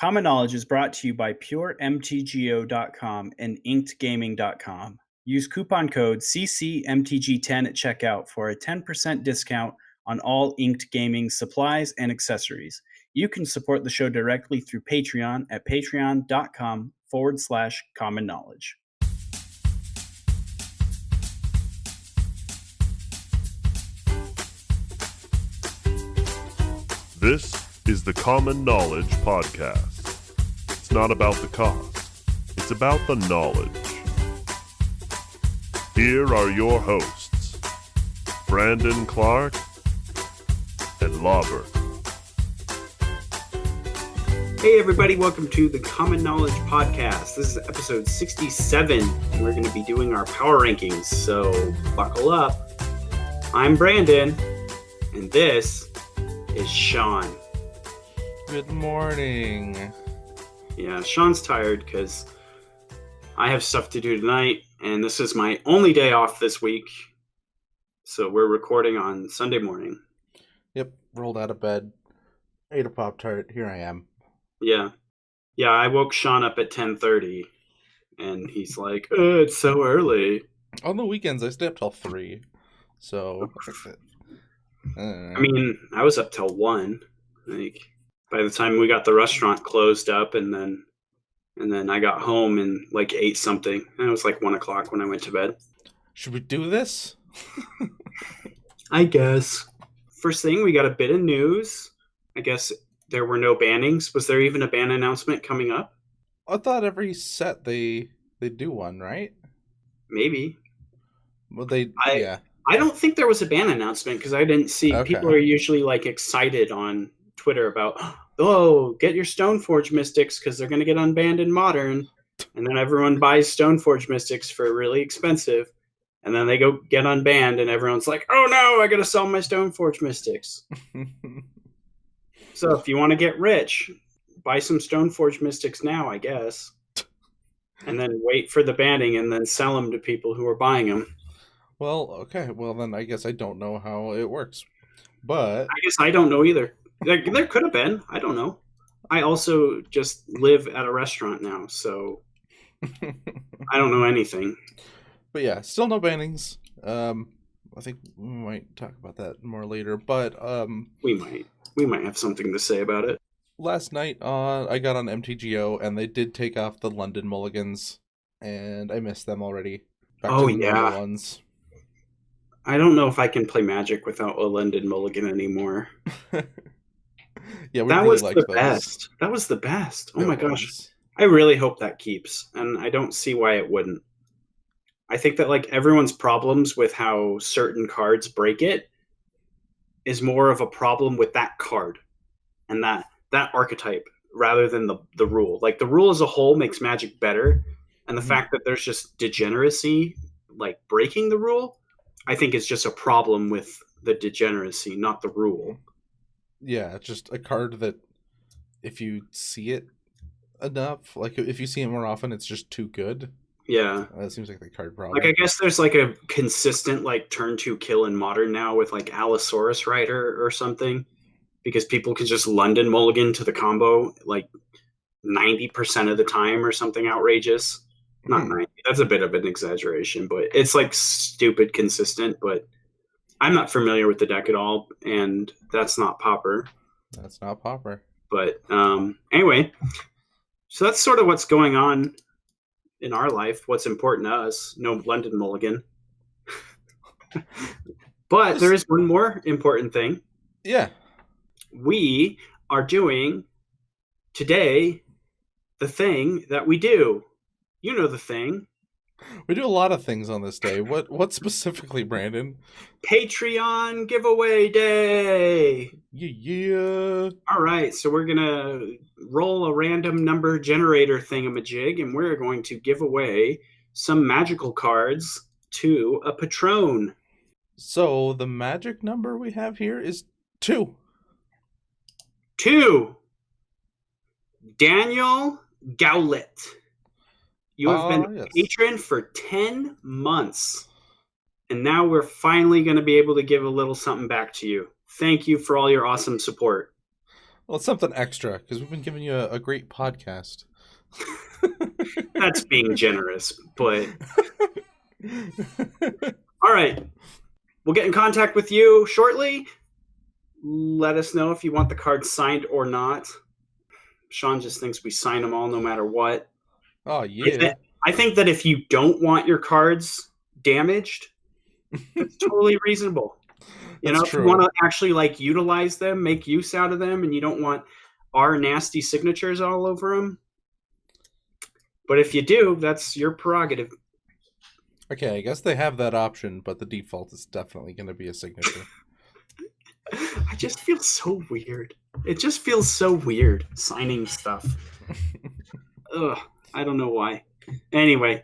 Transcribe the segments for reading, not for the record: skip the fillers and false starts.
Common Knowledge is brought to you by PureMTGO.com and InkedGaming.com. Use coupon code CCMTG10 at checkout for a 10% discount on all Inked Gaming supplies and accessories. You can support the show directly through Patreon at patreon.com/common knowledge. This is the Common Knowledge Podcast. It's not about the cost, it's about the knowledge. Here are your hosts, Brandon Clark and Lobbert. Hey everybody, welcome to the Common Knowledge Podcast. This is episode 67, and we're going to be doing our power rankings, so buckle up. I'm Brandon, and this is Sean. Good morning. Yeah, Sean's tired because I have stuff to do tonight, and this is my only day off this week, so we're recording on Sunday morning. Yep, rolled out of bed, ate a Pop-Tart, here I am. Yeah, I woke Sean up at 10:30, and he's like, it's so early. On the weekends, I stay up till 3, so... I mean, I was up till 1. Like, by the time we got the restaurant closed up, and then I got home and like ate something, and it was like 1 o'clock when I went to bed. Should we do this? I guess. First thing, we got a bit of news. I guess there were no bannings. Was there even a ban announcement coming up? I thought every set they do one, right? Maybe. Well, I don't think there was a ban announcement because I didn't see. Okay. People are usually like excited on Twitter about, oh, get your Stoneforge Mystics because they're going to get unbanned in Modern. And then everyone buys Stoneforge Mystics for really expensive. And then they go get unbanned and everyone's like, oh no, I got to sell my Stoneforge Mystics. So if you want to get rich, buy some Stoneforge Mystics now, I guess. And then wait for the banning and then sell them to people who are buying them. Well, okay. Well, then I guess I don't know how it works. But... I guess I don't know either. There could have been. I don't know. I also just live at a restaurant now, so I don't know anything. But yeah, still no bannings. I think we might talk about that more later, but... We might have something to say about it. Last night, I got on MTGO, and they did take off the London Mulligans, and I missed them already. Back to the normal ones. I don't know if I can play Magic without a London Mulligan anymore. Yeah, that was the best. That was the best. Oh my gosh. I really hope that keeps, and I don't see why it wouldn't. I think that like everyone's problems with how certain cards break it is more of a problem with that card and that archetype rather than the rule. Like the rule as a whole makes Magic better, and the fact that there's just degeneracy like breaking the rule, I think is just a problem with the degeneracy, not the rule. Yeah, it's just a card that if you see it enough, like if you see it more often, it's just too good. Yeah. That seems like the card problem. Like I guess there's like a consistent like turn 2 kill in Modern now with like Allosaurus Rider or something, because people can just London Mulligan to the combo like 90% of the time or something outrageous. Not 90. That's a bit of an exaggeration, but it's like stupid consistent, but I'm not familiar with the deck at all, and that's not Pauper. That's not Pauper. But anyway, so that's sort of what's going on in our life, what's important to us. No London Mulligan. But there is one more important thing. Yeah. We are doing today the thing that we do. You know the thing. We do a lot of things on this day. What specifically, Brandon? Patreon giveaway day. Yeah. All right, so we're going to roll a random number generator thingamajig, and we're going to give away some magical cards to a patron. So the magic number we have here is 2. 2. Daniel Gowlett. You have been a patron for 10 months. And now we're finally going to be able to give a little something back to you. Thank you for all your awesome support. Well, it's something extra, because we've been giving you a great podcast. That's being generous, but... All right. We'll get in contact with you shortly. Let us know if you want the cards signed or not. Sean just thinks we sign them all no matter what. Oh, yeah. I think that if you don't want your cards damaged, it's totally reasonable. If you want to actually like utilize them, make use out of them, and you don't want our nasty signatures all over them. But if you do, that's your prerogative. Okay, I guess they have that option, but the default is definitely going to be a signature. I just feel so weird. It just feels so weird signing stuff. Ugh, I don't know why. Anyway,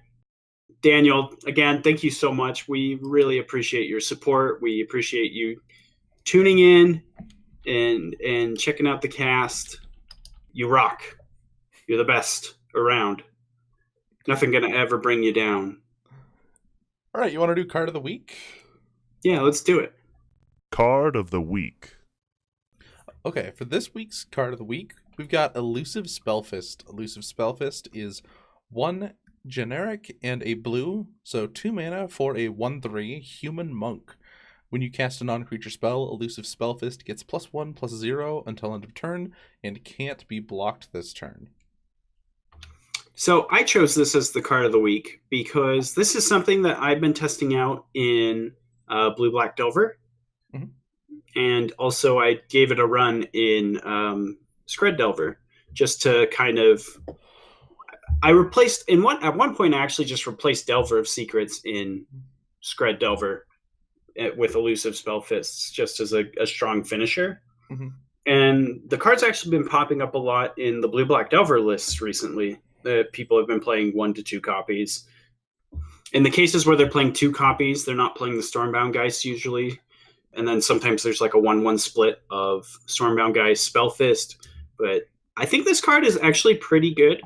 Daniel, again, thank you so much. We really appreciate your support. We appreciate you tuning in and checking out the cast. You rock. You're the best around. Nothing gonna ever bring you down. All right, you want to do card of the week? Yeah, let's do it. Card of the week. Okay, for this week's card of the week, we've got Elusive Spellfist. Elusive Spellfist is 1 generic and a blue, so 2 mana for a 1/3 human monk. When you cast a non-creature spell, Elusive Spellfist gets +1/+0 until end of turn and can't be blocked this turn. So I chose this as the card of the week because this is something that I've been testing out in BlueBlack Delvar. Mm-hmm. And also I gave it a run in Scred Delvar just to kind of... I replaced... At one point I actually just replaced Delver of Secrets in Scred Delvar with Elusive Spellfists just as a strong finisher. Mm-hmm. And the card's actually been popping up a lot in the BlueBlack Delvar lists recently. People have been playing 1 to 2 copies. In the cases where they're playing 2 copies, they're not playing the Stormbound Geist usually. And then sometimes there's like a 1-1 split of Stormbound Geist, Spellfist. But I think this card is actually pretty good.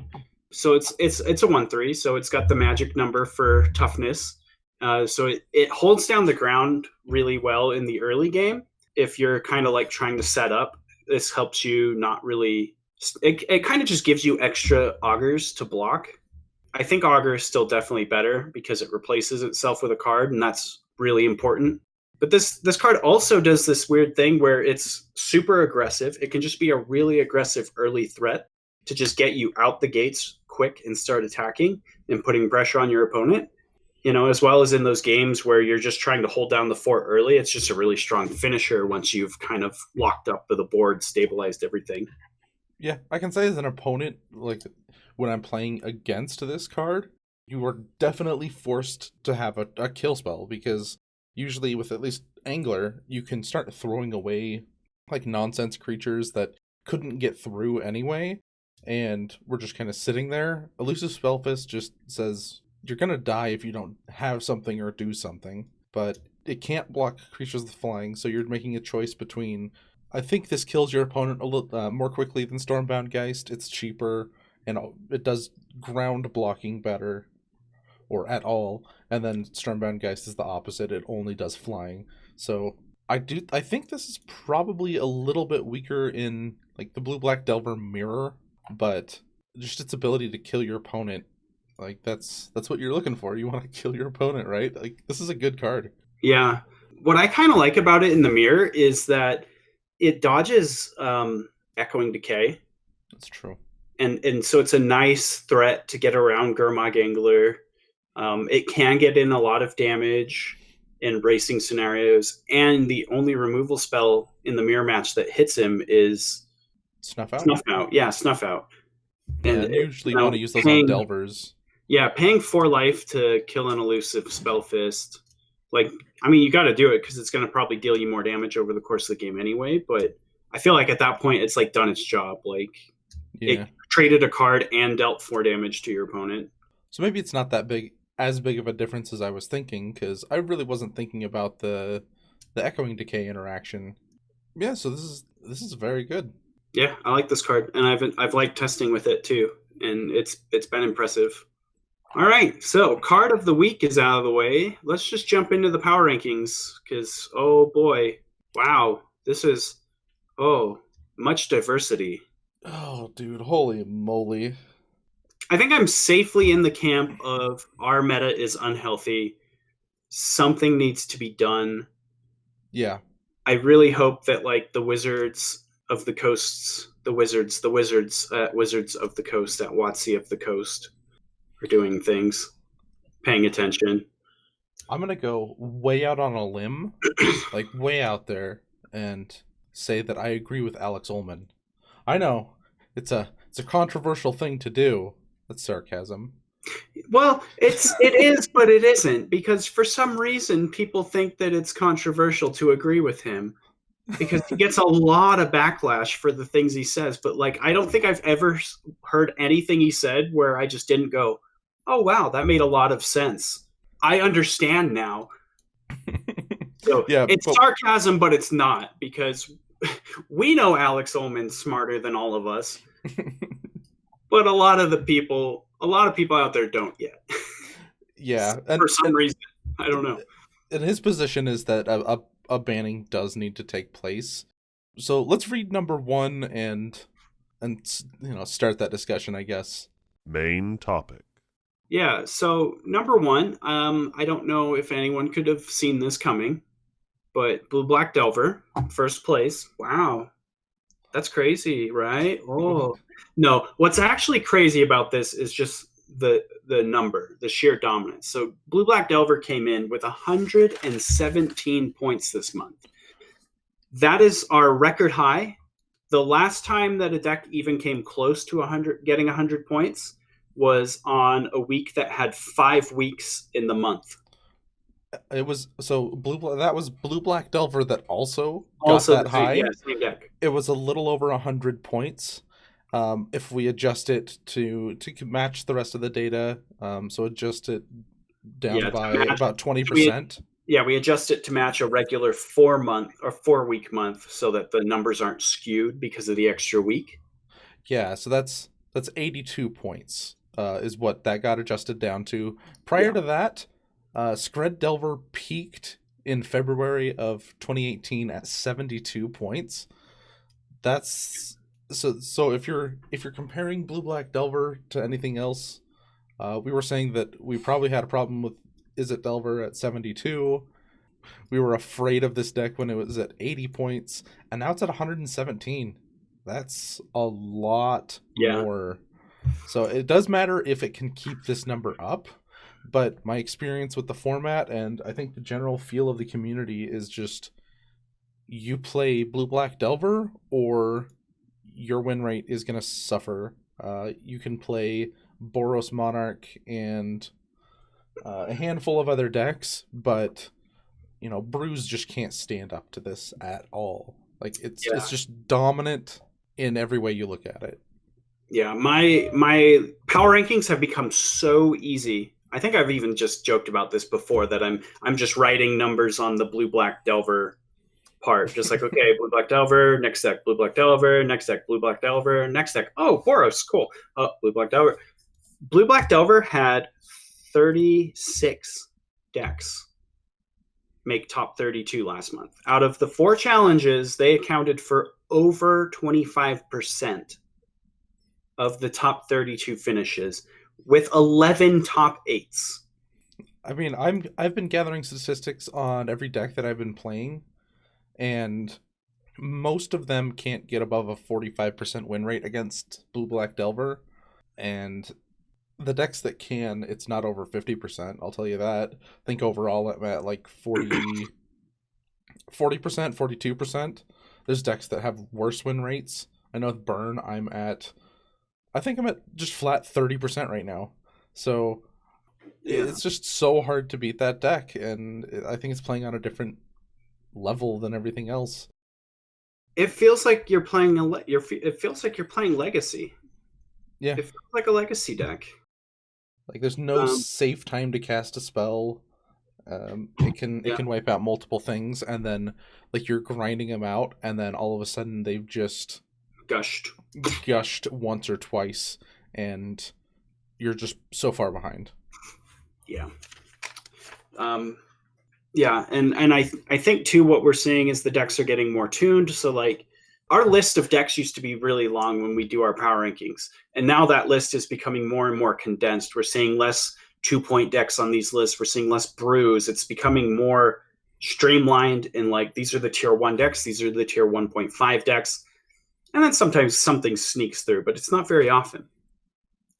So it's a 1/3, so it's got the magic number for toughness. So it holds down the ground really well in the early game. If you're kind of like trying to set up, this helps you not really... It kind of just gives you extra augurs to block. I think augur is still definitely better because it replaces itself with a card, and that's really important. But this card also does this weird thing where it's super aggressive. It can just be a really aggressive early threat to just get you out the gates quick and start attacking and putting pressure on your opponent. As well as in those games where you're just trying to hold down the fort early. It's just a really strong finisher once you've kind of locked up the board, stabilized everything. Yeah, I can say as an opponent, like when I'm playing against this card, you are definitely forced to have a kill spell, because usually with at least Angler, you can start throwing away like nonsense creatures that couldn't get through anyway, and we're just kind of sitting there. Elusive Spellfist just says you're going to die if you don't have something or do something, but it can't block creatures with flying, so you're making a choice between... I think this kills your opponent a little more quickly than Stormbound Geist. It's cheaper, and it does ground blocking better, or at all. And then Stormbound Geist is the opposite. It only does flying. So I think this is probably a little bit weaker in like the BlueBlack Delvar mirror, but just its ability to kill your opponent, like that's what you're looking for. You want to kill your opponent, right? Like, this is a good card. Yeah. What I kind of like about it in the mirror is that it dodges Echoing Decay. That's true. And so it's a nice threat to get around Gurmag Angler. It can get in a lot of damage in racing scenarios. And the only removal spell in the mirror match that hits him is... Snuff Out? Snuff Out, yeah, Snuff Out. And usually you want to use those on Delvers. Yeah, paying 4 life to kill an Elusive Spellfist. You got to do it because it's going to probably deal you more damage over the course of the game anyway. But I feel like at that point, it's like done its job. It traded a card and dealt 4 damage to your opponent. So maybe it's not as big of a difference as I was thinking, because I really wasn't thinking about the Echoing Decay interaction. Yeah, so this is very good. Yeah, I like this card, and I've liked testing with it too, and it's been impressive. All right, so card of the week is out of the way. Let's just jump into the power rankings because, oh boy, wow, this is, oh much diversity. Oh, dude, holy moly. I think I'm safely in the camp of our meta is unhealthy. Something needs to be done. Yeah. I really hope that like the Wizards of the Coasts, the Wizards of the Coast at WotC of the Coast are doing things, paying attention. I'm going to go way out on a limb, like way out there, and say that I agree with Alex Ullman. I know it's a controversial thing to do. That's sarcasm. Well, it is, but it isn't, because for some reason people think that it's controversial to agree with him, because he gets a lot of backlash for the things he says. But like, I don't think I've ever heard anything he said where I just didn't go, "Oh wow, that made a lot of sense. I understand now." So Yeah, it's sarcasm, but it's not, because we know Alex Ullman's smarter than all of us. But a lot of people out there don't yet. Yeah, for some reason, I don't know. And his position is that a banning does need to take place. So let's read number 1 and start that discussion, I guess. Main topic. Yeah. So number 1, I don't know if anyone could have seen this coming, but BlueBlack Delvar, first place. Wow, that's crazy, right? Oh. No, what's actually crazy about this is just the number, the sheer dominance. So BlueBlack Delvar came in with 117 points this month. That is our record high. The last time that a deck even came close to getting 100 points was on a week that had 5 weeks in the month. It was that was BlueBlack Delvar that also got that high. Yeah, same deck. It was a little over 100 points. If we adjust it to match the rest of the data, so adjust it down by about 20%. We adjust it to match a regular 4-week month, so that the numbers aren't skewed because of the extra week. Yeah, so that's 82 points is what that got adjusted down to. Prior to that, Scred Delvar peaked in February of 2018 at 72 points. That's so if you're comparing BlueBlack Delvar to anything else, we were saying that we probably had a problem with Izzet Delvar at 72. We were afraid of this deck when it was at 80 points, and now it's at 117. That's a lot more. So it does matter if it can keep this number up, but my experience with the format and I think the general feel of the community is just you play BlueBlack Delvar or your win rate is going to suffer. You can play Boros Monarch and a handful of other decks, but Brews just can't stand up to this at all. Like it's just dominant in every way you look at it. Yeah, my power rankings have become so easy. I think I've even just joked about this before, that I'm just writing numbers on the BlueBlack Delvar part, just like, okay, BlueBlack Delvar, next deck BlueBlack Delvar, next deck BlueBlack Delvar, next deck, oh, Boros, cool. BlueBlack Delvar. BlueBlack Delvar had 36 decks make top 32 last month. Out of the 4 challenges, they accounted for over 25% of the top 32 finishes, with 11 top 8s. I mean, I've been gathering statistics on every deck that I've been playing, and most of them can't get above a 45% win rate against BlueBlack Delvar, and the decks that can, it's not over 50%, I'll tell you that. I think overall I'm at like 40%, 42%. There's decks that have worse win rates. I know with Burn, I think I'm at just flat 30% right now. So it's just so hard to beat that deck, and I think it's playing on a different level than everything else. It feels like you're playing Legacy. Yeah, it feels like a Legacy deck. Like there's no safe time to cast a spell. It can wipe out multiple things, and then like you're grinding them out, and then all of a sudden they've just gushed once or twice, and you're just so far behind. Yeah. Yeah, and I think too what we're seeing is the decks are getting more tuned. So like our list of decks used to be really long when we do our power rankings, and now that list is becoming more and more condensed. We're seeing less 2-point decks on these lists. We're seeing less brews. It's becoming more streamlined, and like these are the tier 1 decks, these are the tier 1.5 decks, and then sometimes something sneaks through, but it's not very often.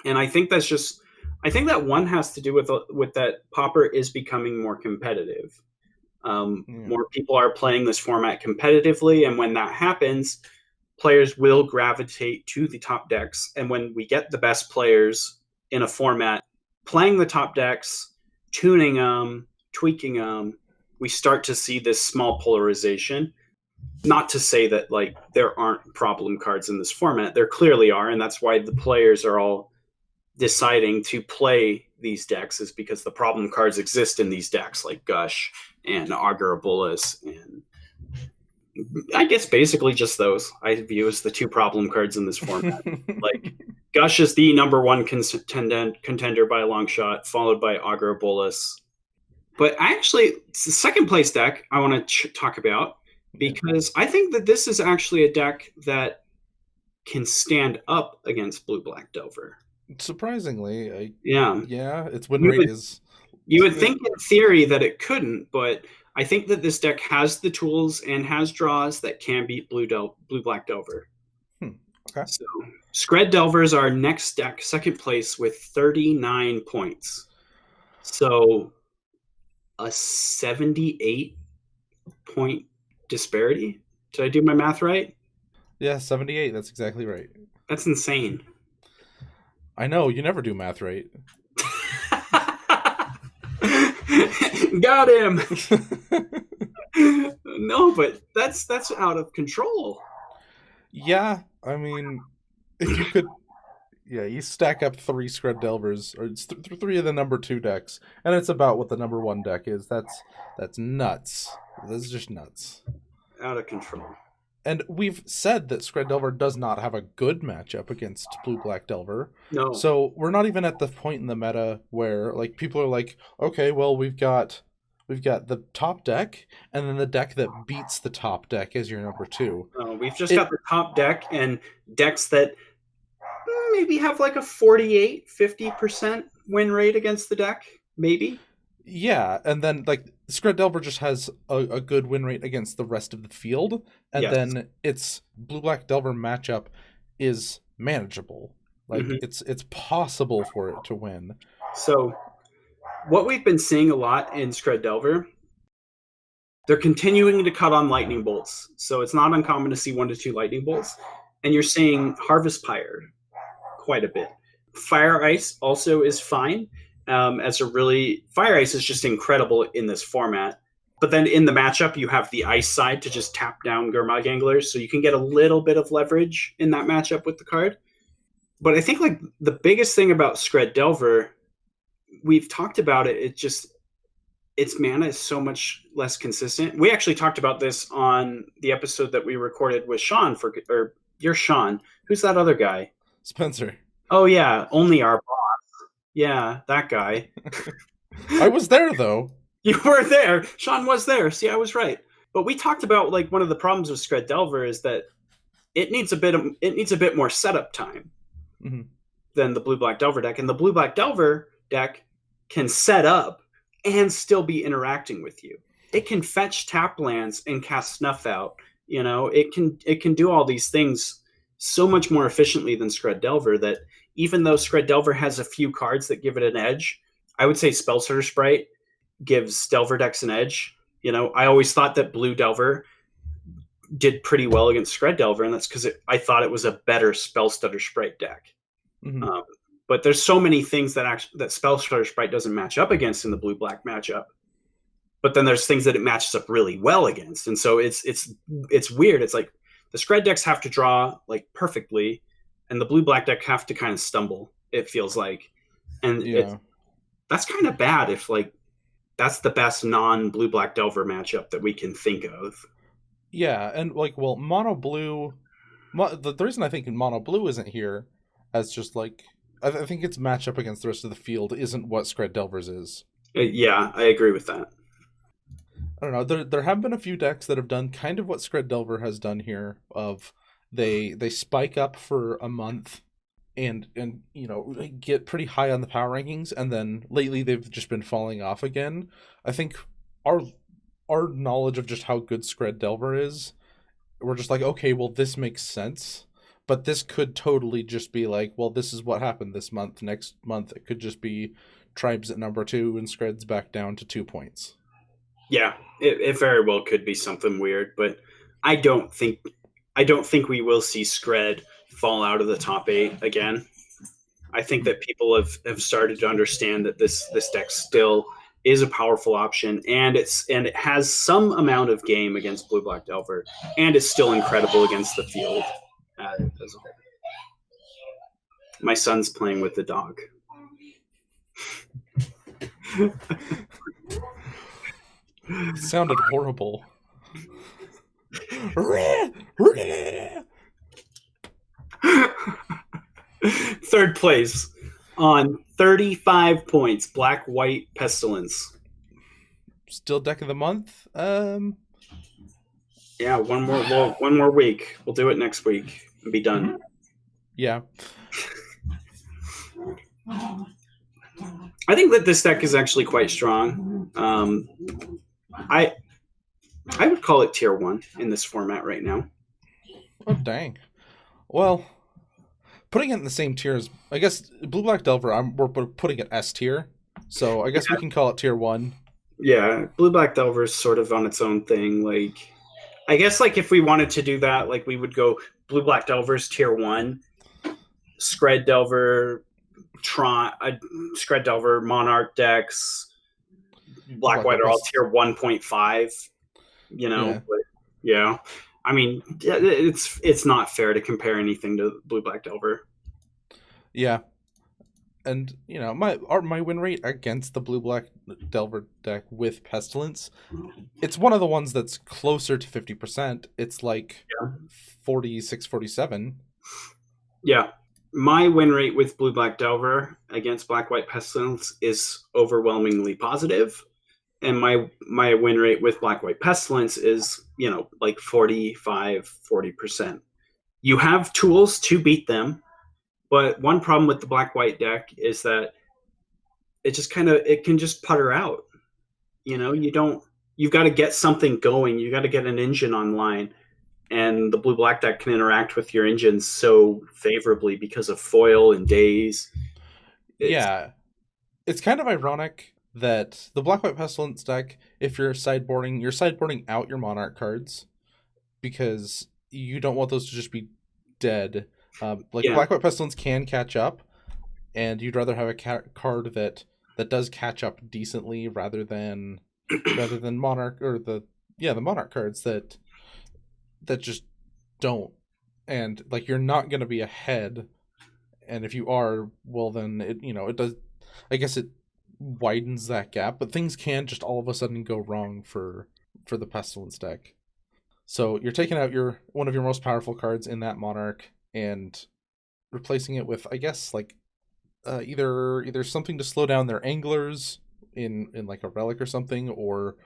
And I think that one has to do with that Pauper is becoming more competitive. More people are playing this format competitively, and when that happens, players will gravitate to the top decks. And when we get the best players in a format playing the top decks, tuning them, tweaking them, we start to see this small polarization. Not to say that like there aren't problem cards in this format. There clearly are, and that's why the players are all deciding to play these decks, is because the problem cards exist in these decks, like Gush and Agarabulus, and I guess basically just those I view as the 2 problem cards in this format. Like Gush is the number 1 contender by a long shot, followed by Agarabulus. But actually, it's the second place deck I want to talk about, because I think that this is actually a deck that can stand up against Blue-Black Delvar. Surprisingly, yeah, its win rate is. You would think in theory that it couldn't, but I think that this deck has the tools and has draws that can beat Blue-Black Delvar. Okay. So Scred Delvar is our next deck, second place with 39 points. So a 78 point disparity. Did I do my math right? Yeah, 78. That's exactly right. That's insane. I know, you never do math right. Got him. No, but that's out of control. Yeah, I mean, if you could, you stack up 3 Scred Delvars, or it's 3 of the number 2 decks, and it's about what the number 1 deck is. That's nuts. That's just nuts. Out of control. And we've said that Scred Delvar does not have a good matchup against Blue-Black Delvar. No. So we're not even at the point in the meta where like people are like, okay, well we've got the top deck, and then the deck that beats the top deck is your number 2. We've just got the top deck and decks that maybe have like a 48-50% win rate against the deck, maybe. Yeah, and then like Scred Delvar just has a good win rate against the rest of the field, and then its Blue-Black Delvar matchup is manageable. Like it's possible for it to win. So what we've been seeing a lot in Scred Delvar, they're continuing to cut on lightning bolts. So it's not uncommon to see 1 to 2 lightning bolts, and you're seeing Harvest Pyre quite a bit. Fire Ice also is fine. Fire Ice is just incredible in this format. But then in the matchup, you have the Ice side to just tap down Gurmag Anglers, so you can get a little bit of leverage in that matchup with the card. But I think like the biggest thing about Scred Delvar, we've talked about it, its mana is so much less consistent. We actually talked about this on the episode that we recorded with Sean or you're Sean. Who's that other guy? Spencer. Oh yeah, only our boss. Yeah, that guy. I was there though. You were there. Sean was there. See, I was right. But we talked about like one of the problems with Scred Delvar is that it needs a bit more setup time than the Blue-Black Delvar deck, and the Blue-Black Delvar deck can set up and still be interacting with you. It can fetch tap lands and cast Snuff Out. You know, it can do all these things so much more efficiently than Scred Delvar that even though Scred Delvar has a few cards that give it an edge, I would say Spellstutter Sprite gives Delvar decks an edge. You know, I always thought that Blue Delvar did pretty well against Scred Delvar, and that's because I thought it was a better Spellstutter Sprite deck. But there's so many things that Spellstutter Sprite doesn't match up against in the Blue-Black matchup. But then there's things that it matches up really well against, and so it's weird. It's like the Scred decks have to draw like perfectly, and the Blue-Black deck have to kind of stumble. It feels like, and that's kind of bad if like that's the best non-Blue-Black Delvar matchup that we can think of. Yeah, and like, well, Mono Blue, the reason I think Mono Blue isn't here as just like, I think its matchup against the rest of the field isn't what Scred Delvar's is. Yeah, I agree with that. I don't know. There have been a few decks that have done kind of what Scred Delvar has done here of they spike up for a month and get pretty high on the power rankings, and then lately they've just been falling off again. I think our knowledge of just how good Scred Delvar is, we're just like, okay, well, this makes sense. But this could totally just be like, well, this is what happened this month. Next month, it could just be Tribes at number 2 and Scred's back down to 2 points. Yeah, it very well could be something weird, but I don't think we will see Scred fall out of the top 8 again. I think that people have started to understand that this deck still is a powerful option, and it has some amount of game against BlueBlack Delvar, and it's still incredible against the field as a whole. My son's playing with the dog. It sounded horrible. Third place on 35 points, Black White Pestilence. Still deck of the month. Yeah, one more week. We'll do it next week and be done. Yeah. I think that this deck is actually quite strong. I would call it tier 1 in this format right now. Oh, dang. Well, putting it in the same tier as, I guess, BlueBlack Delvar, we're putting it S tier. So I guess we can call it tier 1. Yeah, BlueBlack Delvar is sort of on its own thing. Like, I guess like if we wanted to do that, like we would go BlueBlack Delvar's tier 1, Scred Delvar, Tron, Scred Delvar, Monarch decks, Black White are all tier 1.5. Yeah. But yeah. I mean, it's not fair to compare anything to BlueBlack Delvar. Yeah. And, my win rate against the BlueBlack Delvar deck with Pestilence, it's one of the ones that's closer to 50%. It's like 46, 47. Yeah. My win rate with BlueBlack Delvar against Black White Pestilence is overwhelmingly positive. And my win rate with Black White Pestilence is, like 45, 40%. You have tools to beat them. But one problem with the Black White deck is that it can just putter out. You've got to get something going. You got to get an engine online. And the Blue Black deck can interact with your engines so favorably because of foil and days. It's kind of ironic that the Black White Pestilence deck, if you're sideboarding out your Monarch cards because you don't want those to just be dead. Black White Pestilence can catch up, and you'd rather have a card that does catch up decently rather than Monarch or the Monarch cards that just don't. And like you're not going to be ahead, and if you are, well then it does. I guess it widens that gap, but things can just all of a sudden go wrong for the Pestilence deck. So you're taking out one of your most powerful cards in that Monarch and replacing it with, I guess, like either something to slow down their anglers in like a relic or something, or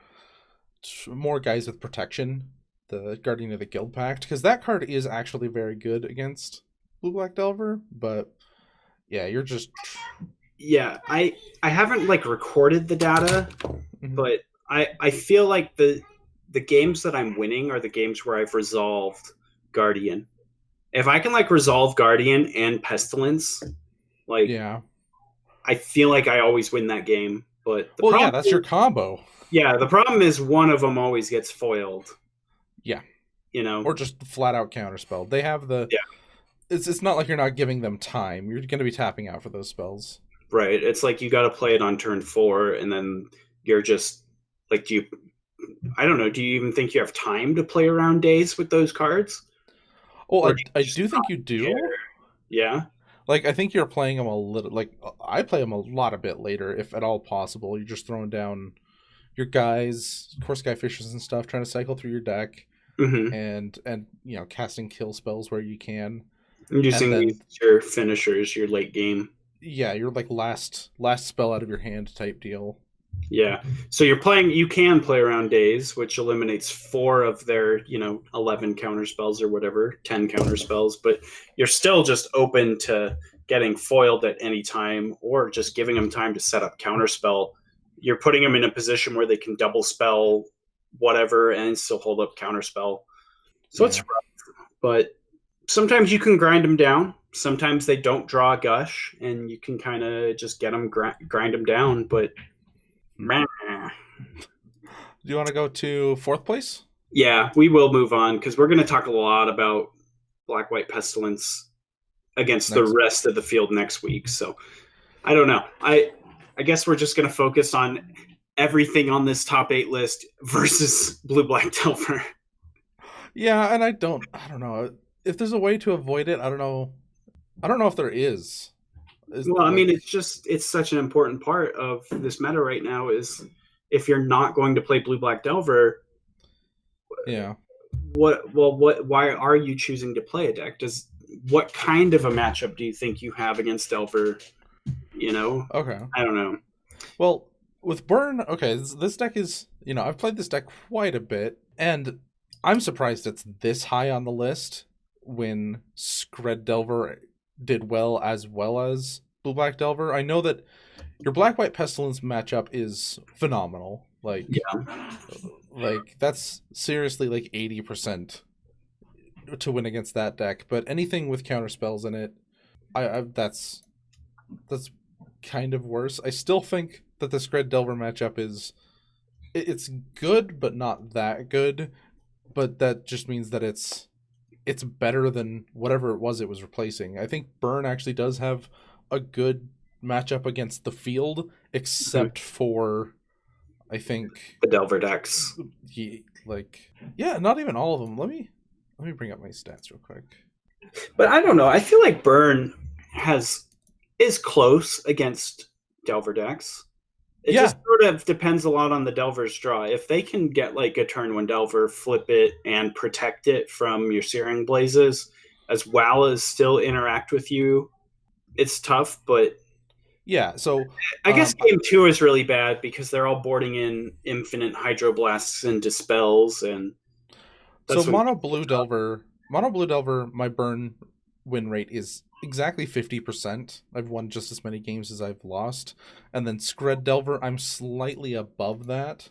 more guys with protection, the Guardian of the Guild Pact, because that card is actually very good against BlueBlack Delvar. But yeah, you're just I haven't like recorded the data, but I feel like the games that I'm winning are the games where I've resolved Guardian. If I can like resolve Guardian and Pestilence, I feel like I always win that game. But that's your combo. Yeah, the problem is one of them always gets foiled. Yeah, or just flat out counterspelled. They have the It's not like you're not giving them time. You're going to be tapping out for those spells. Right. It's like you got to play it on turn 4, and then you're just like, I don't know. Do you even think you have time to play around days with those cards? Well, I do think you do. Care? Yeah. Like, I think you're playing them a little, like, I play them a bit later, if at all possible. You're just throwing down your guys, Core Skyfishers and stuff, trying to cycle through your deck, and casting kill spells where you can. And using your finishers, your late game. Yeah, your like last spell out of your hand type deal. Yeah. So you can play around Daze, which eliminates 4 of their, 11 counter spells or whatever, 10 counter spells, but you're still just open to getting foiled at any time or just giving them time to set up counter spell. You're putting them in a position where they can double spell whatever and still hold up counter spell. So it's rough, but sometimes you can grind them down. Sometimes they don't draw a gush, and you can kind of just get them, grind them down, but Do you want to go to 4th place? Yeah, we will move on because we're going to talk a lot about Black-White Pestilence against the rest of the field next week. So I don't know. I guess we're just going to focus on everything on this top 8 list versus BlueBlack Delvar. Yeah, and I don't know if there's a way to avoid it. I don't know if there is. Well, I mean, it's such an important part of this meta right now is if you're not going to play Blue-Black Delvar, yeah. Why are you choosing to play a deck? What kind of a matchup do you think you have against Delvar? Okay. I don't know. Well, with Burn, okay, this deck is, I've played this deck quite a bit, and I'm surprised it's this high on the list when Scred Delvar did well as Blue-Black Delvar. I know that your Black-White Pestilence matchup is phenomenal. Like, yeah. Like, that's seriously like 80% to win against that deck. But anything with counter spells in it, that's kind of worse. I still think that the Scred Delvar matchup it's good, but not that good. But that just means that it's better than whatever it was replacing. I think Burn actually does have a good matchup against the field, except for, I think, the Delvar decks. Not even all of them. Let me bring up my stats real quick. But I don't know. I feel like Burn is close against Delvar decks. It just sort of depends a lot on the Delvar's draw. If they can get like a turn one Delvar, flip it, and protect it from your Searing Blazes, as well as still interact with you, it's tough. But yeah, so I guess game 2 is really bad because they're all boarding in infinite Hydroblasts and Dispels, and so Mono Blue Delvar, my Burn win rate is exactly 50%. I've won just as many games as I've lost. And then Scred Delvar, I'm slightly above that.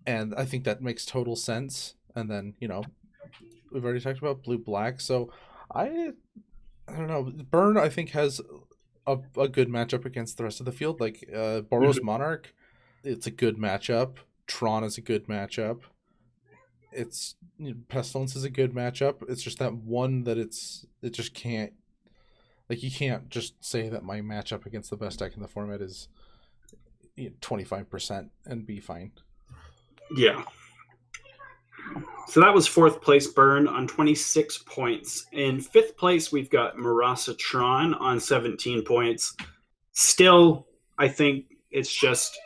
And I think that makes total sense. And then, we've already talked about Blue-Black. So I don't know. Burn, I think, has a good matchup against the rest of the field. Like Boros Monarch, it's a good matchup. Tron is a good matchup. It's Pestilence is a good matchup. It's just that one that it just can't. Like, you can't just say that my matchup against the best deck in the format is 25% and be fine. Yeah. So that was 4th place Burn on 26 points. In 5th place, we've got Murasa Tron on 17 points. Still, I think it's just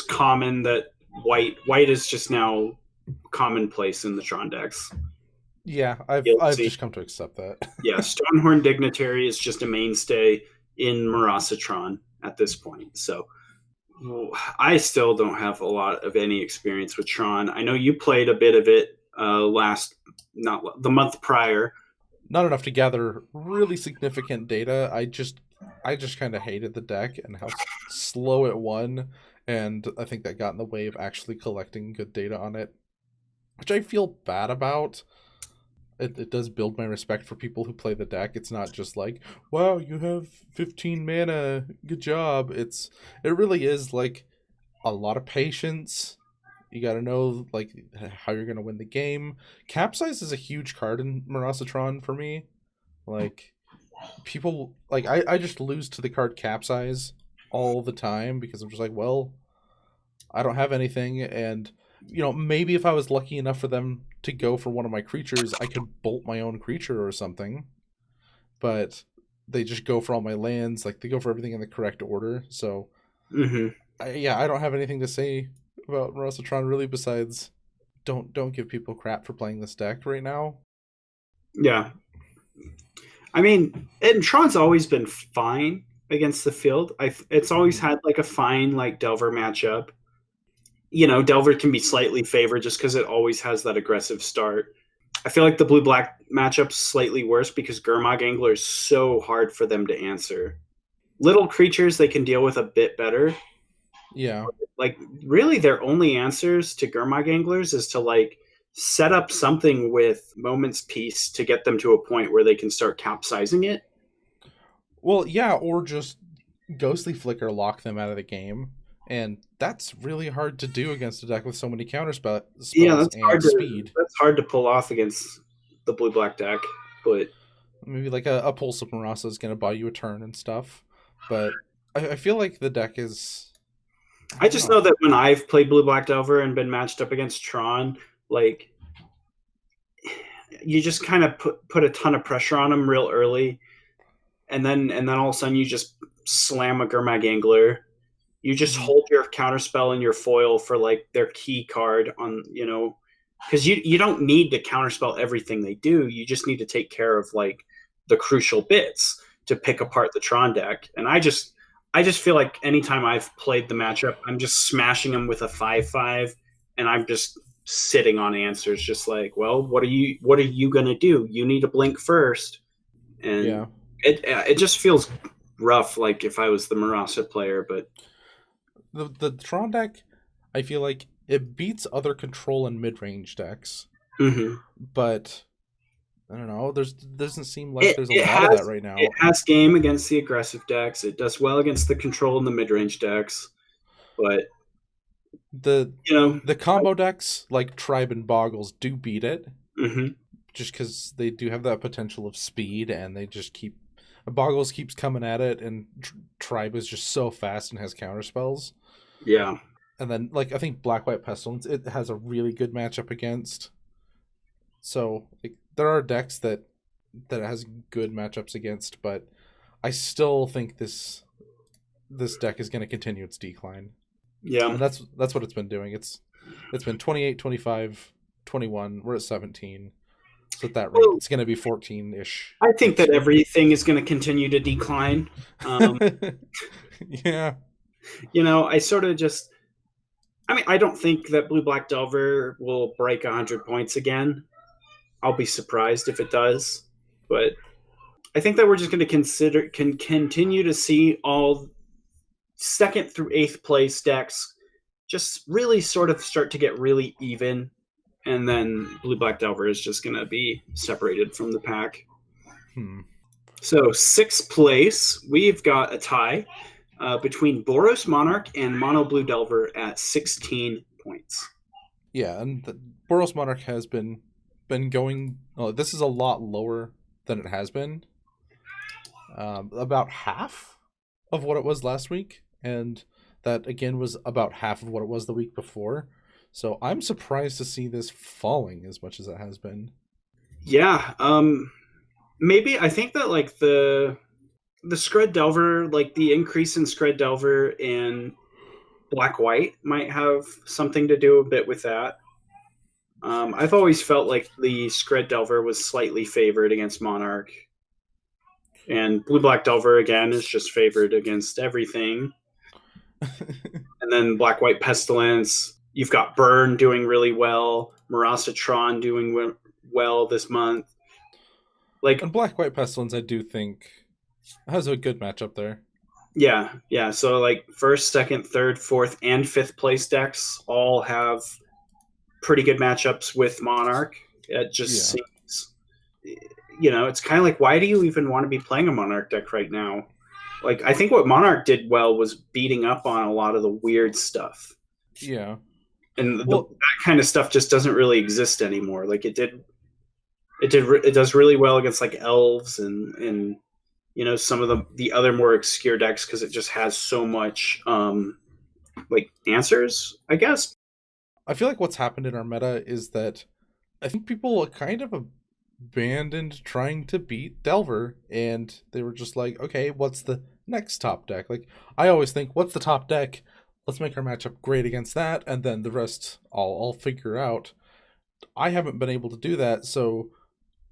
common that white is just now commonplace in the Tron decks. Yeah, I've just come to accept that. Yeah, Stonehorn Dignitary is just a mainstay in Murasa Tron at this point. So I still don't have a lot of any experience with Tron. I know you played a bit of it the month prior. Not enough to gather really significant data. I just kind of hated the deck and how slow it won, and I think that got in the way of actually collecting good data on it, which I feel bad about. It does build my respect for people who play the deck. It's not just like, wow, you have 15 mana, good job. It really is like a lot of patience. You got to know like how you're going to win the game. Capsize is a huge card in Murasa Tron for me. Like, people, like, I just lose to the card Capsize all the time because I'm just like, well, I don't have anything, and maybe if I was lucky enough for them to go for one of my creatures, I could bolt my own creature or something. But they just go for all my lands. Like, they go for everything in the correct order. So, I don't have anything to say about Murasa Tron really besides don't give people crap for playing this deck right now. Yeah. I mean, and Tron's always been fine. against the field. It's always had like a fine like Delver matchup. Delver can be slightly favored just because it always has that aggressive start. I feel like the blue-black matchup's slightly worse because Gurmag Angler is so hard for them to answer. Little creatures they can deal with a bit better. Yeah. Like, really, their only answers to Gurmag Anglers is to, like, set up something with Moment's Peace to get them to a point where they can start capsizing it. Well, yeah, or just Ghostly Flicker lock them out of the game. And that's really hard to do against a deck with so many counter spells and speed. That's hard to pull off against the blue-black deck, but maybe like a Pulse of Murasa is going to buy you a turn and stuff. But I feel like the deck is... I just know that when I've played blue-black Delver and been matched up against Tron, like, you just kind of put a ton of pressure on them real early, and then all of a sudden you just slam a Gurmag Angler. You just hold your counterspell and your foil for like their key card on, because you don't need to counterspell everything they do. You just need to take care of like the crucial bits to pick apart the Tron deck. And I just feel like anytime I've played the matchup, I'm just smashing them with a 5/5, and I'm just sitting on answers, just like, well, what are you gonna do? You need to blink first, and it just feels rough. Like if I was the Murasa player, but. The Tron deck, I feel like it beats other control and mid-range decks, but I don't know. Doesn't seem like there's a lot of that right now. It has game against the aggressive decks. It does well against the control and the mid-range decks, but the combo decks like Tribe and Boggles do beat it, just because they do have that potential of speed, and they just Boggles keeps coming at it, and Tribe is just so fast and has counterspells. Yeah. And then, like, I think Black-White Pestilence, it has a really good matchup against. So, like, there are decks that it has good matchups against, but I still think this deck is going to continue its decline. Yeah. And that's what it's been doing. It's been 28, 25, 21. We're at 17. So at that rate, it's going to be 14-ish. I think that everything is going to continue to decline. Yeah. I sort of just... I don't think that blue-black Delver will break 100 points again. I'll be surprised if it does. But I think that we're just going to continue to see all 2nd through 8th place decks just really sort of start to get really even. And then blue-black Delver is just going to be separated from the pack. So 6th place, we've got a tie between Boros Monarch and Mono Blue Delver at 16 points. Yeah, and the Boros Monarch has been going... Oh, this is a lot lower than it has been. About half of what it was last week. And that, again, was about half of what it was the week before. So I'm surprised to see this falling as much as it has been. Yeah, maybe I think that like the Scred Delver, like the increase in Scred Delver in Black-White might have something to do a bit with that. I've always felt like the Scred Delver was slightly favored against Monarch. And Blue-Black Delver, again, is just favored against everything. And then Black-White Pestilence... You've got Burn doing really well, Murasa Tron doing well this month. And Black-White Pestilence, I do think, has a good matchup there. Yeah. So, like, 1st, 2nd, 3rd, 4th, and 5th place decks all have pretty good matchups with Monarch. It just seems, it's kind of like, why do you even want to be playing a Monarch deck right now? Like, I think what Monarch did well was beating up on a lot of the weird stuff. Yeah. And that kind of stuff just doesn't really exist anymore. Like it does really well against like elves and some of the other more obscure decks because it just has so much like answers, I guess. I feel like what's happened in our meta is that I think people kind of abandoned trying to beat Delver, and they were just like, okay, what's the next top deck? Like I always think, what's the top deck? Let's make our matchup great against that, and then the rest I'll figure out. I haven't been able to do that, so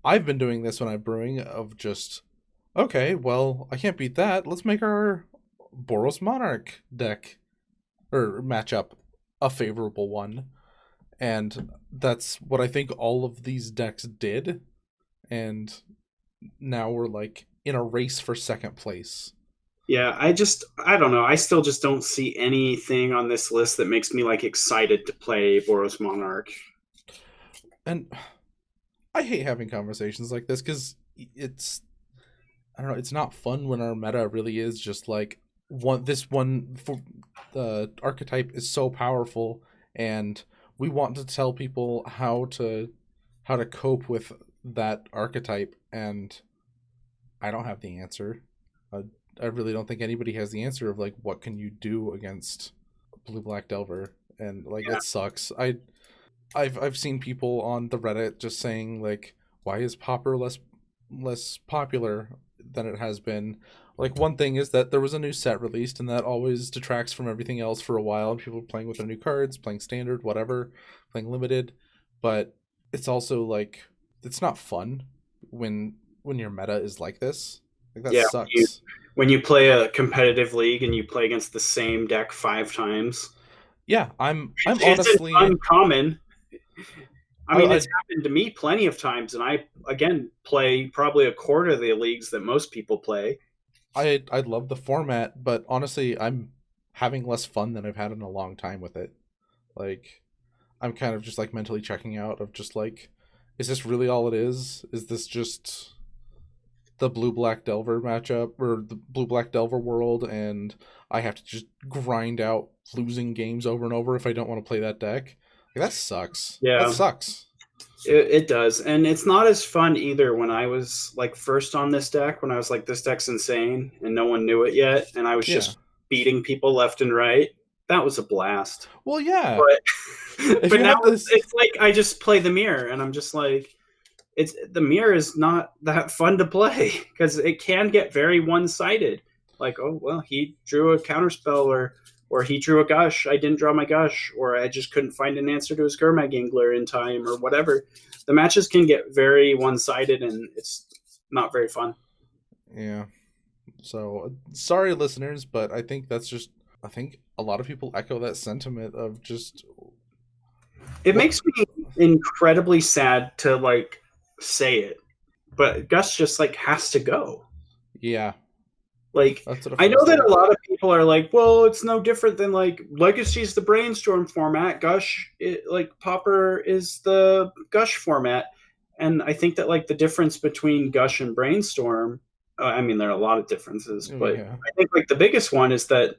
I've been doing this when I'm brewing of just, Okay, well, I can't beat that. Let's make our Boros Monarch deck or matchup a favorable one. And that's what I think all of these decks did. And now we're like in a race for second place. Yeah, I don't know. I still just don't see anything on this list that makes me like excited to play Boros Monarch. And I hate having conversations like this because it's, I don't know, it's not fun when our meta really is just like the archetype is so powerful, and we want to tell people how to cope with that archetype, and I don't have the answer. I really don't think anybody has the answer of like what can you do against BlueBlack Delvar, and like it sucks. I've seen people on the Reddit just saying like, why is Pauper less popular than it has been? Like, one thing is that there was a new set released, and that always detracts from everything else for a while. People playing with their new cards, playing standard, whatever, playing limited, but it's also like it's not fun when your meta is like this. Like that sucks. When you play a competitive league and you play against the same deck 5 times. Yeah, I'm it's honestly uncommon. I mean, it's happened to me plenty of times, and I again play probably a quarter of the leagues that most people play. I love the format, but honestly, I'm having less fun than I've had in a long time with it. Like, I'm kind of just like mentally checking out of just like, is this really all it is? Is this just the BlueBlack Delvar matchup or the BlueBlack Delvar world, and I have to just grind out losing games over and over if I don't want to play that deck? Like, that sucks. Yeah, that sucks. It does, and it's not as fun either. When I was like first on this deck, when I was like, this deck's insane, and no one knew it yet, and I was just beating people left and right. That was a blast. Well, yeah, but now it's like I just play the mirror, and I'm just like, the mirror is not that fun to play because it can get very one-sided. Like, oh well, he drew a counterspell, or he drew a gush, I didn't draw my gush, or I just couldn't find an answer to his Gurmag Angler in time, or whatever. The matches can get very one-sided, and it's not very fun. Yeah. So, sorry, listeners, but I think I think a lot of people echo that sentiment of just... It makes me incredibly sad to, like, say it, but Gus just, like, has to go. Yeah. Like, I know that a lot of people are like, well, it's no different than like Legacy's the Brainstorm format, Gush, like Pauper is the Gush format. And I think that like the difference between Gush and Brainstorm, I mean, there are a lot of differences, but I think like the biggest one is that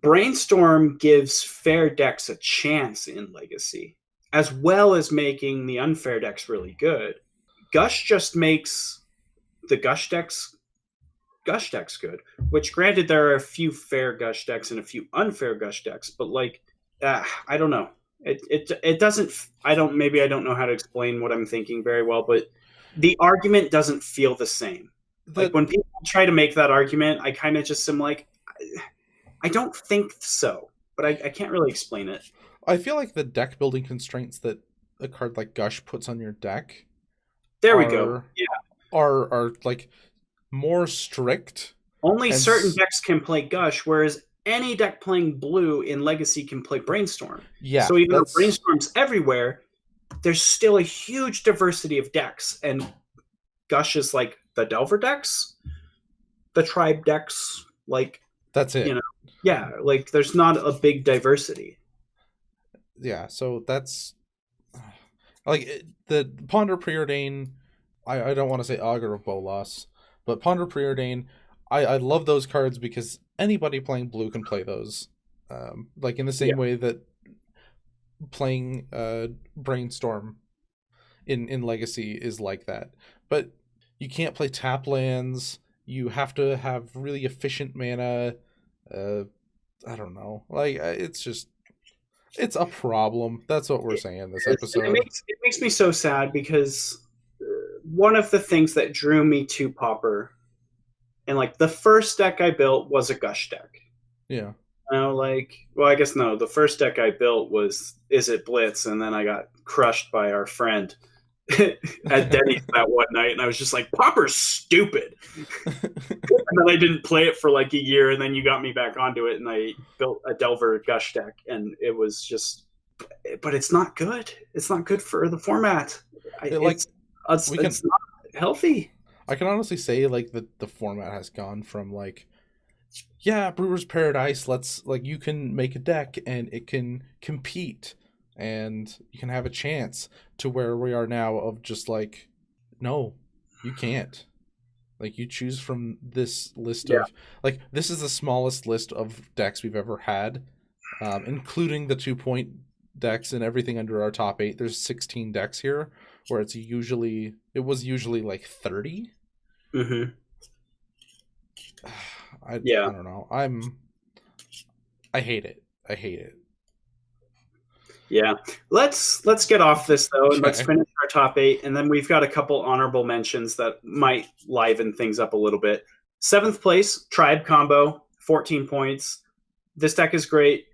Brainstorm gives fair decks a chance in Legacy, as well as making the unfair decks really good. Gush just makes the Gush decks good, which granted there are a few fair Gush decks and a few unfair Gush decks, but like I don't know, it doesn't, maybe I don't know how to explain what I'm thinking very well, but the argument doesn't feel the same. Like when people try to make that argument, I kind of just am like, I don't think so, but I can't really explain it. I feel like the deck building constraints that a card like Gush puts on your deck we go. Yeah, are like more strict. Only certain decks can play Gush, whereas any deck playing blue in Legacy can play Brainstorm. Yeah. So even though Brainstorm's everywhere, there's still a huge diversity of decks, and Gush is like the Delver decks, the Tribe decks, like that's it. You know, yeah, like there's not a big diversity. Yeah, so that's like the Ponder Preordain. I don't want to say Augur of Bolas, but Ponder Preordain, I love those cards because anybody playing blue can play those. Like in the same way that playing Brainstorm in Legacy is like that. But you can't play tap lands. You have to have really efficient mana. I don't know. Like it's a problem. That's what we're saying this episode. It makes me so sad because one of the things that drew me to Pauper, and like the first deck I built was a Gush deck. Yeah. I guess no. The first deck I built was Is It Blitz, and then I got crushed by our friend at Denny's that one night, and I was just like, Pauper's stupid. And then I didn't play it for like a year, and then you got me back onto it, and I built a Delvar Gush deck, and it was just, but it's not good. It's not good for the format. It's not healthy. I can honestly say like the format has gone from like, yeah, Brewer's Paradise, let's like, you can make a deck and it can compete and you can have a chance, to where we are now of just like, no, you can't. Like, you choose from this list of, like, this is the smallest list of decks we've ever had, including the 2-point decks and everything under our top 8. There's 16 decks here, where it was usually like 30. Mm-hmm. I don't know. I hate it. Yeah. Let's get off this though, and let's finish our top 8, and then we've got a couple honorable mentions that might liven things up a little bit. 7th place, Tribe combo, 14 points. This deck is great.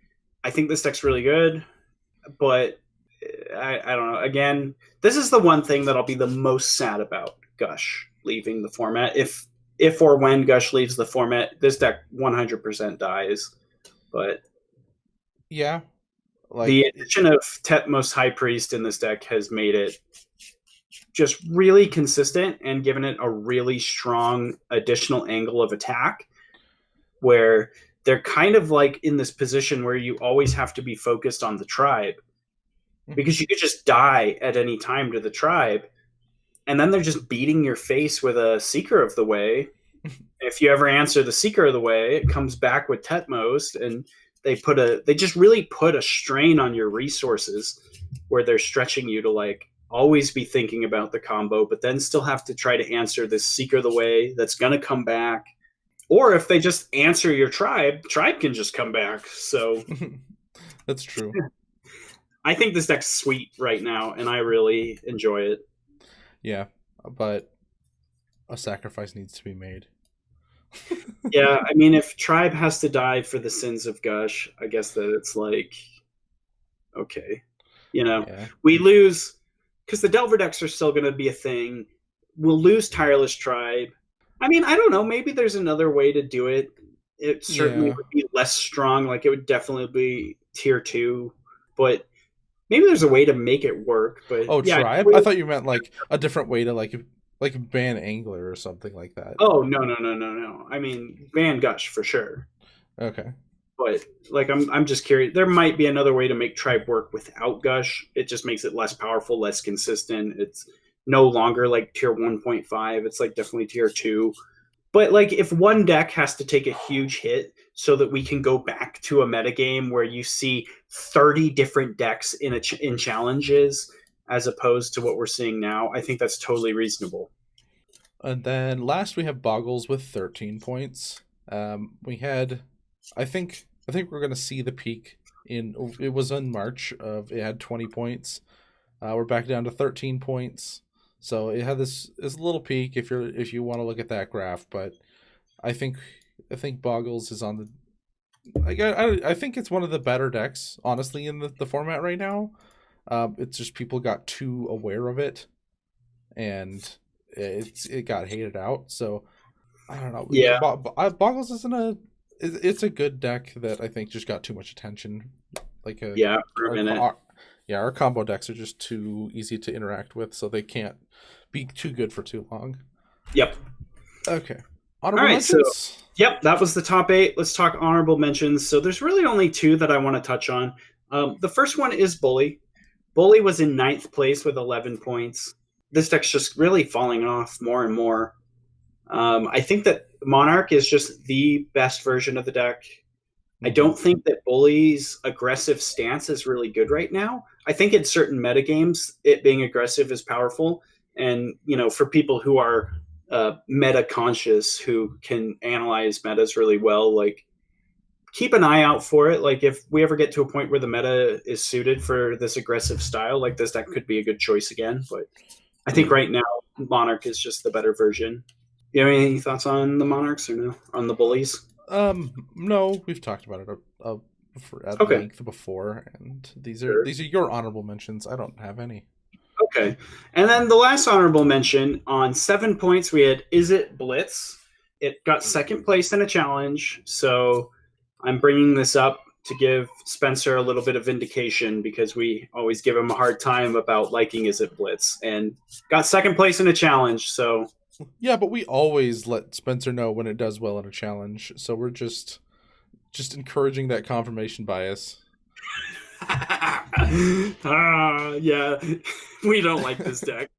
I think this deck's really good, but I don't know. Again, this is the one thing that I'll be the most sad about Gush leaving the format. If or when Gush leaves the format, this deck 100% dies. But yeah, like, the addition of Tetmos High Priest in this deck has made it just really consistent and given it a really strong additional angle of attack, where they're kind of like in this position where you always have to be focused on the tribe, because you could just die at any time to the tribe, and then they're just beating your face with a Seeker of the Way. If you ever answer the Seeker of the Way, it comes back with Tetmos, and they just really put a strain on your resources, where they're stretching you to like always be thinking about the combo, but then still have to try to answer this Seeker of the Way that's going to come back. Or if they just answer your tribe can just come back. So that's true. I think this deck's sweet right now, and I really enjoy it. Yeah, but a sacrifice needs to be made. Yeah, I mean, if Tribe has to die for the sins of Gush, I guess that it's like, okay. We lose, because the Delver decks are still going to be a thing. We'll lose Tireless Tribe. I mean, I don't know. Maybe there's another way to do it. It certainly would be less strong. Like, it would definitely be tier 2. But maybe there's a way to make it work. But Tribe? I thought you meant like a different way to like ban Angler or something like that. Oh, no. I mean, ban Gush for sure. Okay. But like, I'm just curious. There might be another way to make Tribe work without Gush. It just makes it less powerful, less consistent. It's no longer like tier 1.5. It's like definitely tier 2. But like, if one deck has to take a huge hit so that we can go back to a metagame where you see 30 different decks in challenges, as opposed to what we're seeing now, I think that's totally reasonable. And then last we have Boggles with 13 points. We had, I think we're going to see the peak it was in March of, it had 20 points. We're back down to 13 points. So it had this little peak if you want to look at that graph, but I think Boggles is on the, I think it's one of the better decks, honestly, in the format right now. It's just people got too aware of it, and it got hated out. So I don't know. Yeah, Boggles it's a good deck that I think just got too much attention. Like for a minute. Our combo decks are just too easy to interact with, so they can't be too good for too long. Yep. Okay. Honorable mentions? Yep, that was the top 8. Let's talk honorable mentions. So there's really only 2 that I want to touch on. The first one is Bully. Bully was in 9th place with 11 points. This deck's just really falling off more and more. I think that Monarch is just the best version of the deck. I don't think that Bully's aggressive stance is really good right now. I think in certain metagames, it being aggressive is powerful. And, for people who are meta conscious, who can analyze metas really well, like, keep an eye out for it. Like, if we ever get to a point where the meta is suited for this aggressive style, like, this deck could be a good choice again. But I think right now, Monarch is just the better version. You have any thoughts on the Monarchs or no? On the Bullies? No, we've talked about it at length before, and these are your honorable mentions. I don't have any. Okay. And then the last honorable mention on 7 points, we had Is It Blitz? It got second place in a challenge. So I'm bringing this up to give Spencer a little bit of vindication because we always give him a hard time about liking Is It Blitz, and got second place in a challenge. So yeah, but we always let Spencer know when it does well in a challenge. So we're just encouraging that confirmation bias. Yeah, we don't like this deck.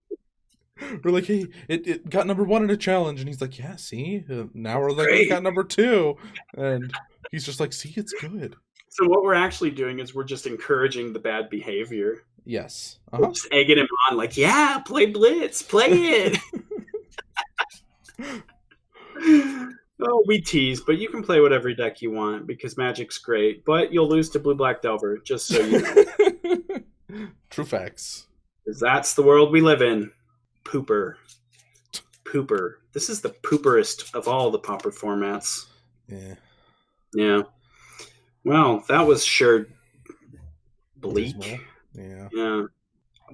We're like, hey, it got number 1 in a challenge, and he's like, yeah, see, now we're like, it got number 2, and he's just like, see, it's good. So what we're actually doing is we're just encouraging the bad behavior. Yes. We're just egging him on, like, yeah, play Blitz, play it. Oh, we tease, but you can play whatever deck you want because Magic's great, but you'll lose to BlueBlack Delvar, just so you know. True facts. Because that's the world we live in. Pooper. This is the pooperest of all the Pauper formats. Yeah. Well, that was sure bleak. Yeah.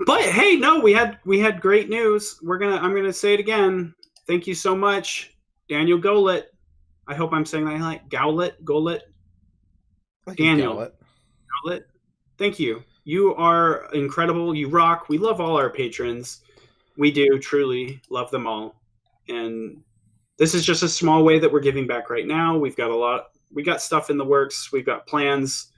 But hey, no, we had great news. I'm gonna say it again. Thank you so much, Daniel Golet. I hope I'm saying that like Golet. Daniel Golet. Thank you. You are incredible. You rock. We love all our patrons. We do truly love them all. And this is just a small way that we're giving back right now. We got stuff in the works. We've got plans.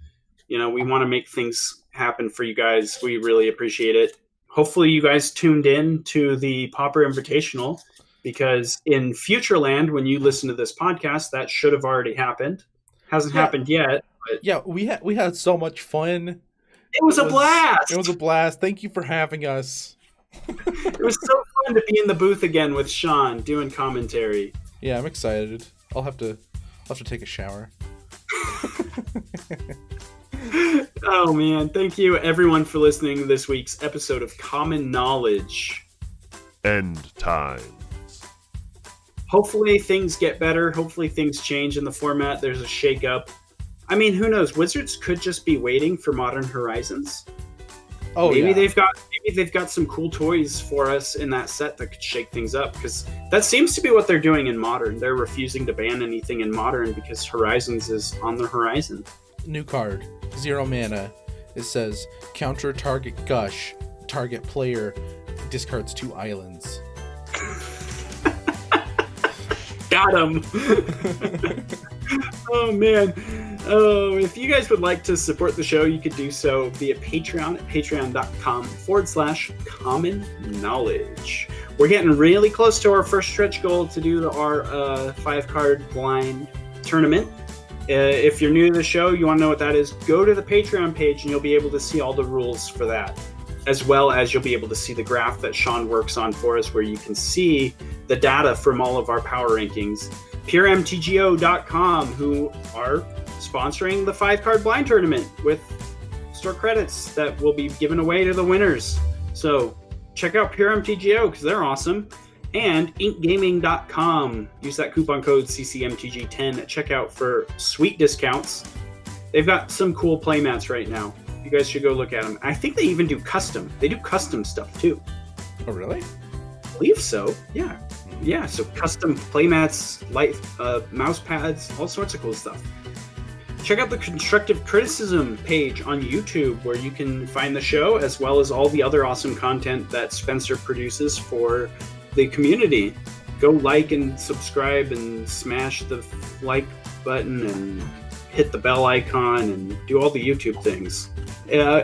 We want to make things happen for you guys. We really appreciate it. Hopefully you guys tuned in to the Pauper Invitational, because in Futureland, when you listen to this podcast, that should have already happened. Hasn't happened yet. But yeah, we had so much fun. It was a blast. It was a blast. Thank you for having us. It was so fun to be in the booth again with Sean doing commentary. Yeah, I'm excited. I'll have to take a shower. Oh man, thank you everyone for listening to this week's episode of Common Knowledge. End times. Hopefully things get better. Hopefully things change in the format. There's a shake-up. I mean, who knows? Wizards could just be waiting for Modern Horizons. Oh, maybe yeah. they've got some cool toys for us in that set that could shake things up, because that seems to be what they're doing in Modern. They're refusing to ban anything in Modern because Horizons is on the horizon. New card, 0 mana. It says counter target gush, target player discards 2 islands. Got him. Oh man. Oh, if you guys would like to support the show, you could do so via Patreon at patreon.com/common knowledge. We're getting really close to our first stretch goal to do our 5-card blind tournament. If you're new to the show, you want to know what that is, go to the Patreon page and you'll be able to see all the rules for that, as well as you'll be able to see the graph that Sean works on for us, where you can see the data from all of our power rankings. PureMTGO.com, who are sponsoring the 5-card blind tournament with store credits that will be given away to the winners. So check out PureMTGO because they're awesome. And inkgaming.com. Use that coupon code CCMTG10 at checkout for sweet discounts. They've got some cool playmats right now. You guys should go look at them. I think they even do custom. They do custom stuff too. Oh, really? I believe so. Yeah. Yeah, so custom playmats, light mouse pads, all sorts of cool stuff. Check out the Constructive Criticism page on YouTube, where you can find the show as well as all the other awesome content that Spencer produces for the community. Go like and subscribe and smash the like button and hit the bell icon and do all the YouTube things.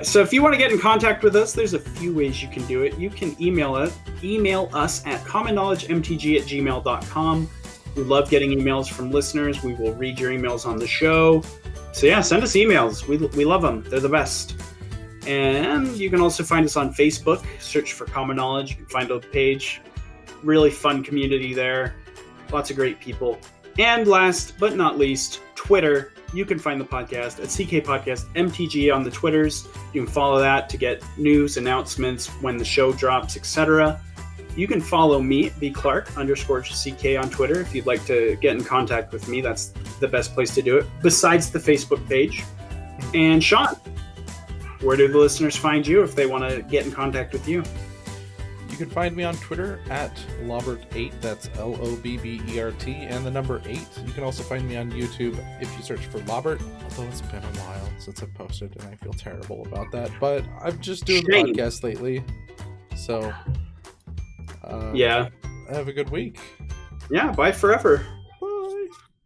So if you want to get in contact with us, there's a few ways you can do it. You can email us at commonknowledgemtg@gmail.com. We love getting emails from listeners. We will read your emails on the show. So yeah, send us emails. We love them. They're the best. And you can also find us on Facebook. Search for Common Knowledge. You can find a page. Really fun community there. Lots of great people. And last but not least, Twitter. You can find the podcast at CK Podcast MTG on the Twitters. You can follow that to get news, announcements, when the show drops, etc. You can follow me, bclark_CK on Twitter. If you'd like to get in contact with me, that's the best place to do it, besides the Facebook page. And Sean, where do the listeners find you if they want to get in contact with you? can find me on Twitter at Lobbert8, that's Lobbert, and the number 8. You can also find me on YouTube if you search for Lobbert, although it's been a while since I've posted, and I feel terrible about that, but I'm just doing the podcast lately, so yeah. Have a good week. Yeah, bye forever.